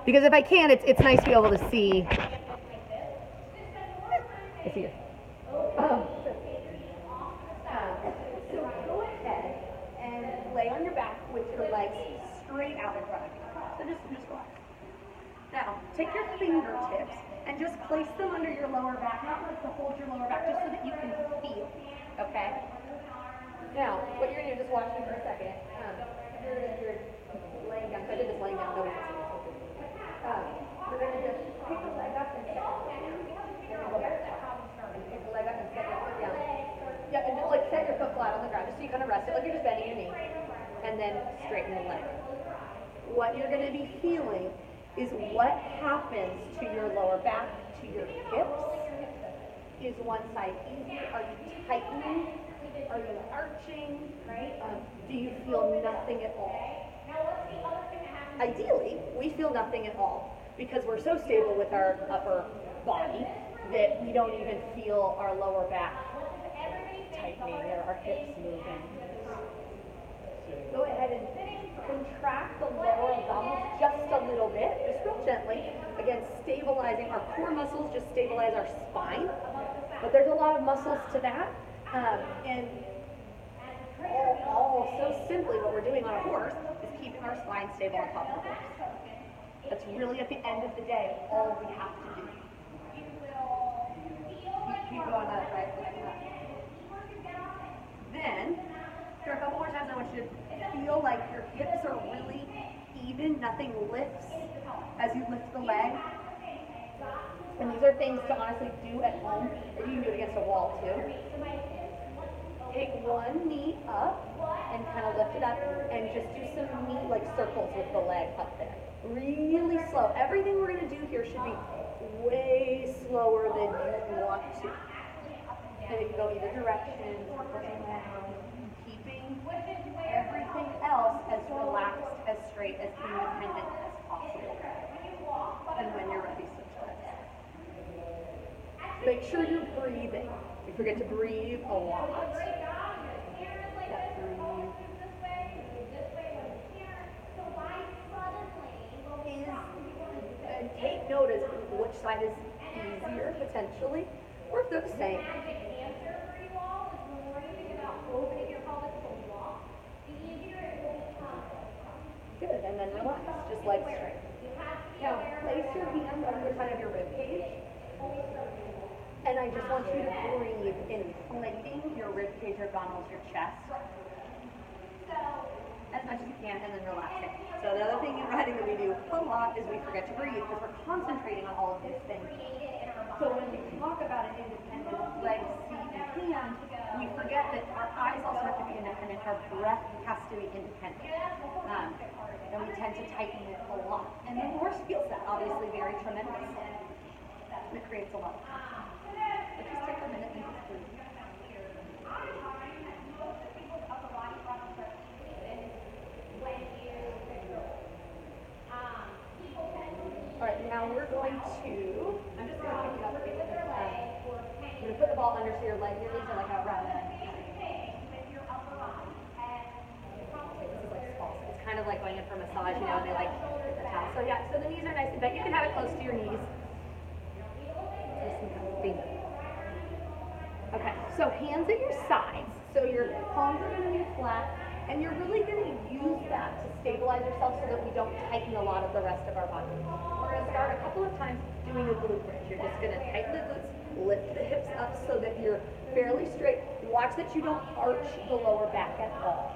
Because if I can, it's nice to be able to see. It's here. So go ahead and lay on your back with your legs straight out in front of you. So just relax. Now, take your fingertips and just place them under your lower back, not like to hold your lower back, just so that you can feel, okay? Now, what you're gonna do, just watch me for a second. You're laying down, so I did this laying down, no we're gonna just pick the leg up and set it down, and then go back down. And pick the leg up and set your foot down. Yep, and just like set your foot flat on the ground, just so you kind of rest it, like you're just bending your knee. And then straighten the leg. What you're gonna be feeling is what happens to your lower back, to your hips. Is one side easier? Are you tightening? Are you arching? Right? Do you feel nothing at all? Ideally, we feel nothing at all because we're so stable with our upper body that we don't even feel our lower back tightening or our hips moving. Go ahead and contract the lower abdominals just a little bit, just real gently. Again, stabilizing our core muscles, just stabilize our spine. But there's a lot of muscles to that. And all so simply what we're doing on a horse is keeping our spine stable on top of the horse. That's really at the end of the day all we have to do. Keep going up, right? Then, for a couple more times, I want you to feel like your hips are really even, nothing lifts as you lift the leg. And these are things to honestly do at home, or you can do it against a wall too. Take one knee up and kind of lift it up and just do some knee like circles with the leg up there. Really slow. Everything we're going to do here should be way slower than you want to. And it can go either direction, keeping everything else as relaxed, as straight, as independent as possible. And when you're ready, switch legs. Make sure you're breathing. You forget to breathe a lot. And take notice which side is easier potentially, or if they're the same. Good, and then relax, just legs straight. Now, place your hand on the side of your rib cage. And I just want you to breathe, inflating your rib cage, your abdominals, your chest. As much as you can, and then relaxing. So the other thing in riding that we do a lot is we forget to breathe because we're concentrating on all of these things. So when we talk about an independent leg, seat, and hand, we forget that our eyes also have to be independent, our breath has to be independent. And we tend to tighten it a lot. And the horse feels that, obviously, very tremendously. It creates a lot of tension. But just take a minute and just breathe. All right, now we're going to, I'm just going to pick it up. I'm going to put the ball under so your legs are like out round. This is like false. It's kind of like going in for a massage, you know, they like the towel. So yeah, so the knees are nice and bent. You can have it close to your knees. Okay, so hands at your sides. So your palms are going to be flat, and you're really going to use that to stabilize yourself so that we don't tighten a lot of the rest of our body. We're going to start a couple of times doing a glute bridge. You're just going to tighten the glutes, lift the hips up so that you're fairly straight. Watch that you don't arch the lower back at all.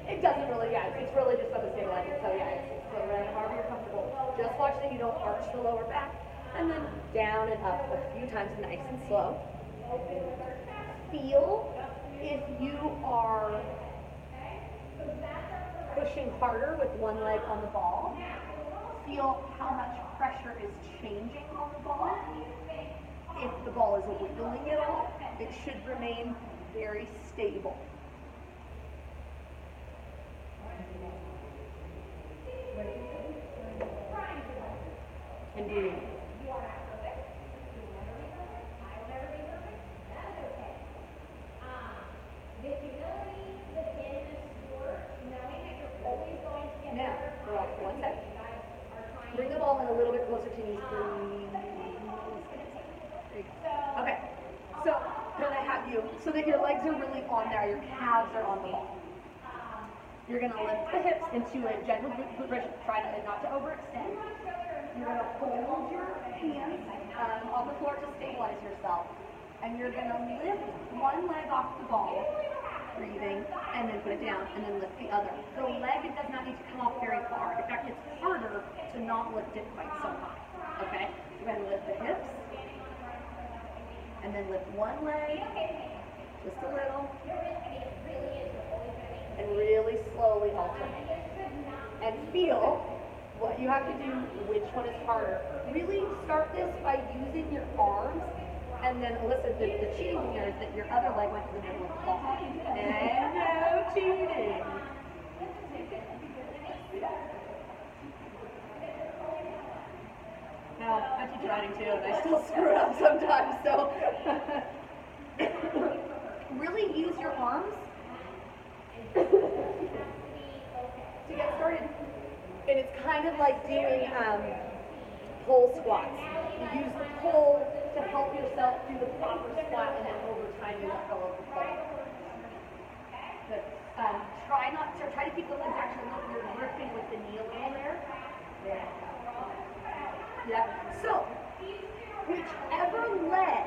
It doesn't really, yeah, it's really just about the stabilizer. So yeah, it's however you're comfortable. Just watch that you don't arch the lower back. And then down and up a few times, nice and slow. Feel if you are pushing harder with one leg on the ball. Feel how much pressure is changing on the ball. If the ball is wiggling at all, it should remain very stable. And breathe. Now, one second. Bring the ball in a little bit closer to knees, please. There you go. Okay. So then I have you, so that your legs are really on there, your calves are on the ball. You're going to lift the hips into a gentle glute bridge, try not to overextend. You're going to hold your hands on the floor to stabilize yourself. And you're going to lift one leg off the ball, breathing, and then put it down, and then lift the other. The leg does not need to come off very far. In fact, it's harder to not lift it quite so high. Okay? You're going to lift the hips, and then lift one leg, just a little, and really slowly alternate. And feel what you have to do, which one is harder. Really start this by using your arms, and then Alyssa, the cheating here is that your other leg went to the middle of the ball. And no cheating. Now, I teach riding too, and I still screw it up sometimes, so really use your arms to get started. And it's kind of like doing pole squats. You use the pole to help yourself do the proper squat, and then over time you let go of the pole. Good. Try to keep the legs actually, you're gripping with the knee a little there. There. Yeah. So, whichever leg,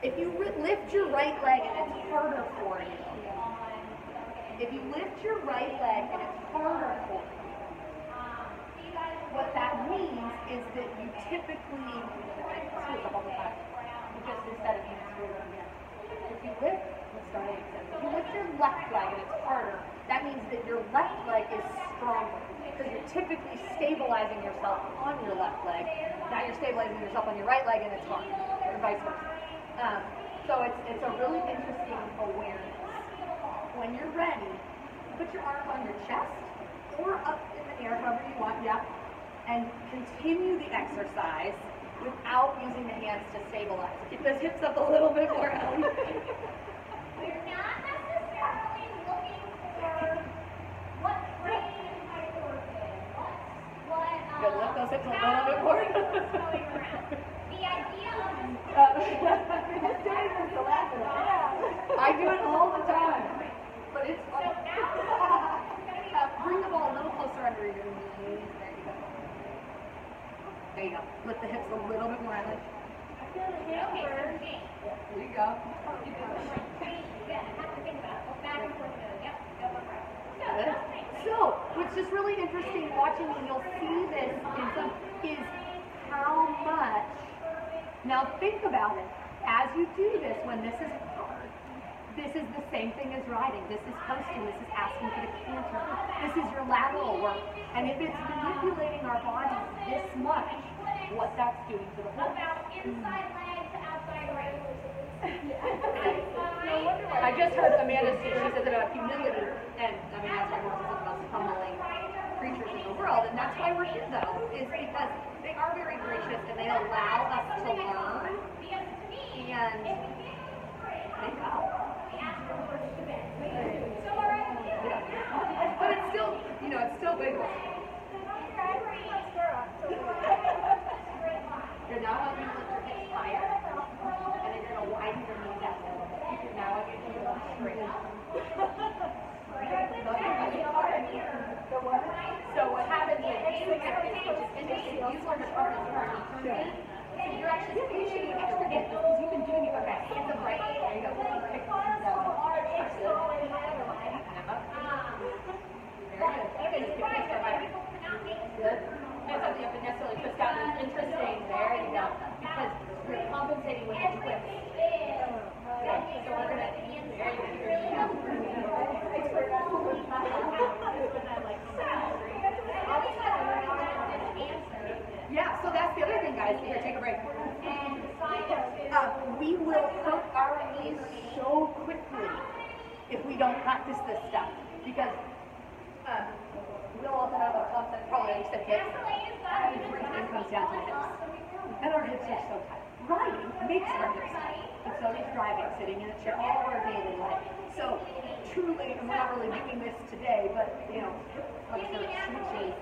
if you lift your right leg and it's harder for you, if you lift your right leg and it's harder for you, what that means is that you typically, screw up all the time, just instead of using screw up again. If you lift, let's start it again. If you lift your left leg and it's harder, that means that your left leg is stronger, because you're typically stabilizing yourself on your left leg. Now you're stabilizing yourself on your right leg and it's hard, or vice versa. So it's a really interesting awareness. When you're ready, put your arms on your chest or up in the air, however you want, yeah, and continue the exercise without using the hands to stabilize. Keep those hips up a little bit more, Ellie. We're not necessarily looking for what training my core is. Good, lift those hips a little bit more. Going around. The idea of I do it all the time, but it's so now bring the ball a little closer under your knees. There you go. Lift the hips a little bit more, Ellie. okay. There you go. Good. So, what's just really interesting watching, and you'll see this in some, is how much. Now think about it. As you do this, when this is hard, this is the same thing as riding. This is posting. This is asking for the canter. This is your lateral work. And if it's manipulating our bodies this much, what that's doing to the whole. About inside leg to outside right. I just heard Amanda say, she says about humility, and I mean, that's why we're talking about humbling creatures in the world, and that's why we're here though, is because they are very gracious and they allow us to learn, and thank God. But it's still, it's still big. You're now want you to lift your hips higher, and then you're going to widen your knees out. Now I want you to go straight. So what happens is, which is interesting, you learn to part of the party. So you're actually pushing an extra hip because you've been doing it. Okay, hands up right. There you go. Kick the hands down. Very good. Okay, just keep it right. Good. It's something you have to necessarily twist out. It's interesting. There you go. Because you're compensating with a twist. Good. So we're going to, there you go. Yeah, so that's the other thing, guys. Here, take a break. We will hurt our knees so quickly if we don't practice this stuff. Because we'll also have a concept, probably like hips. Everything comes down to hips. And our hips are so tight. Riding makes our hips tight. And so does driving, sitting in a chair, all of our daily life. So truly, and we're not really doing this today, but like I said, switches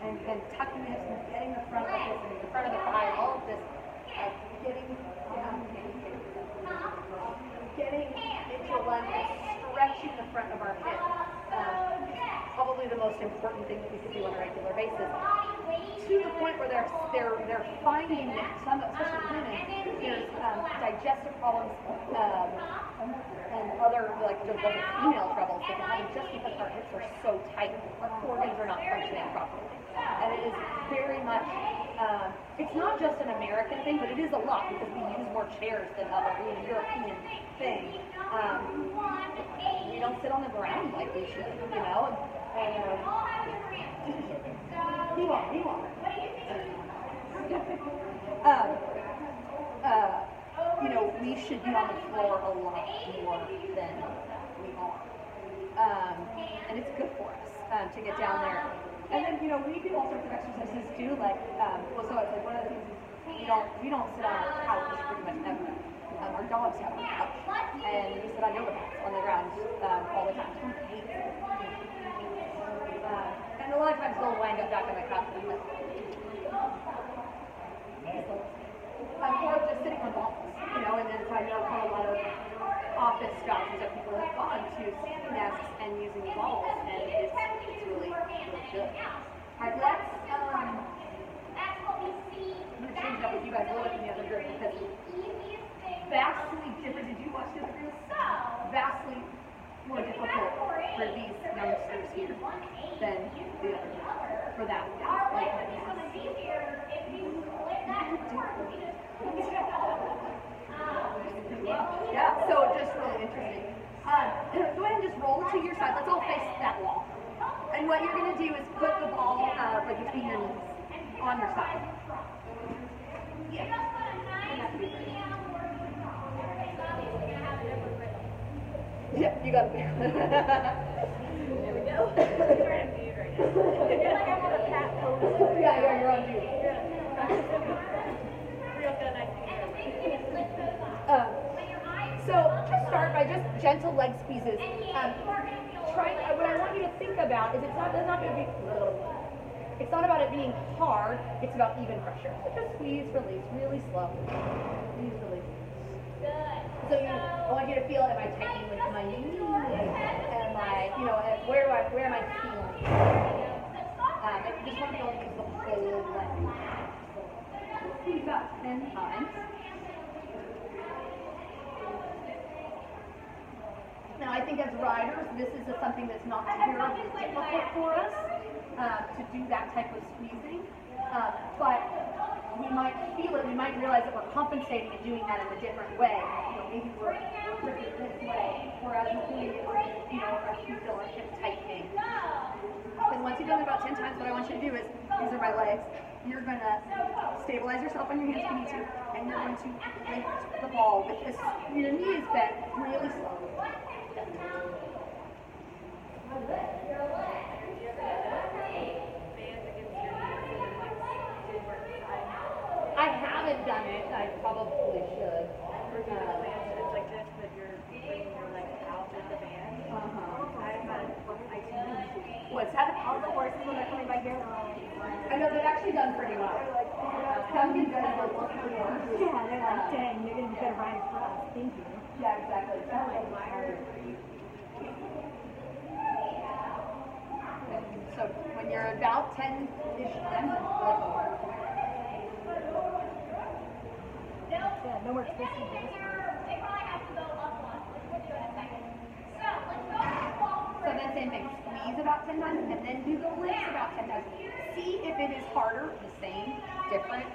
and tucking the hips and getting the front of the hips and the front of the thigh, all of this, getting into a lunge and stretching the front of our hip. Probably the most important thing that we could do on a regular basis. To the point where they're finding that some, especially women, there's digestive problems and other like the female troubles that they're having just because our hips are so tight, our organs are not functioning properly, and it is very much. It's not just an American thing, but it is a lot because we use more chairs than other European things. We don't sit on the ground like we should, you know. And, he won't. You know, we should be on the floor a lot more than we are. And it's good for us to get down there. And then, you know, we do all sorts of exercises too, like, well, so it's like one of the things is we don't sit on our couch pretty much ever. Our dogs have a couch, and we sit on yoga mats on the ground all the time. And a lot of times they'll wind up back on the couch and like, or just sitting on balls, you know, and then I know from a lot of office jobs that people have gone to desks and using balls, and it's really, really good. Alright, let's, I'm going to change it up with you guys a little bit in the other group because vastly different. Did you watch the other group? Vastly more difficult for these youngsters here than the other group. For that. Yeah, so just really interesting. Go ahead and just roll to your side. Let's all face that wall. And what you're going to do is put the ball like between your knees on your side. Yeah. Yeah, you got it. There we go. Yeah, you're on mute. So just start by just gentle leg squeezes. What I want you to think about is it's not about it being hard. It's about even pressure. So just squeeze, release, really slow. Squeeze, release. So I want you to feel, am I tightening with my knees? Am I, you know, where am I feeling? I just want to be able to use the whole leg. Squeeze about 10 times. Now I think as riders, this is something that's not terribly difficult for us to do that type of squeezing, but we might feel it, we might realize that we're compensating and doing that in a different way. You know, maybe we're gripping this way, whereas we're doing it, you know, we feel our hip tightening. And once you've done it about 10 times, what I want you to do is, these are my legs, you're going to stabilize yourself on your hands if you need to, and you're going to lift the ball with this, your knees bent really slowly. I haven't done it. I probably should. It's like this, but you're putting your legs out with the band. I've had What's that? all the horses when they're coming by here. I know they've actually done pretty well. Some good guys will look pretty well. Yeah, they're like, dang, you're going to be better riding for us. Thank you. Yeah, exactly. So when you're about 10-ish times, Yeah, no more twisting. They probably have to go up one, which we'll do in a second. So let's go so then same thing. Squeeze about 10 times and then do the lifts about 10 times. See if it is harder, the same, different.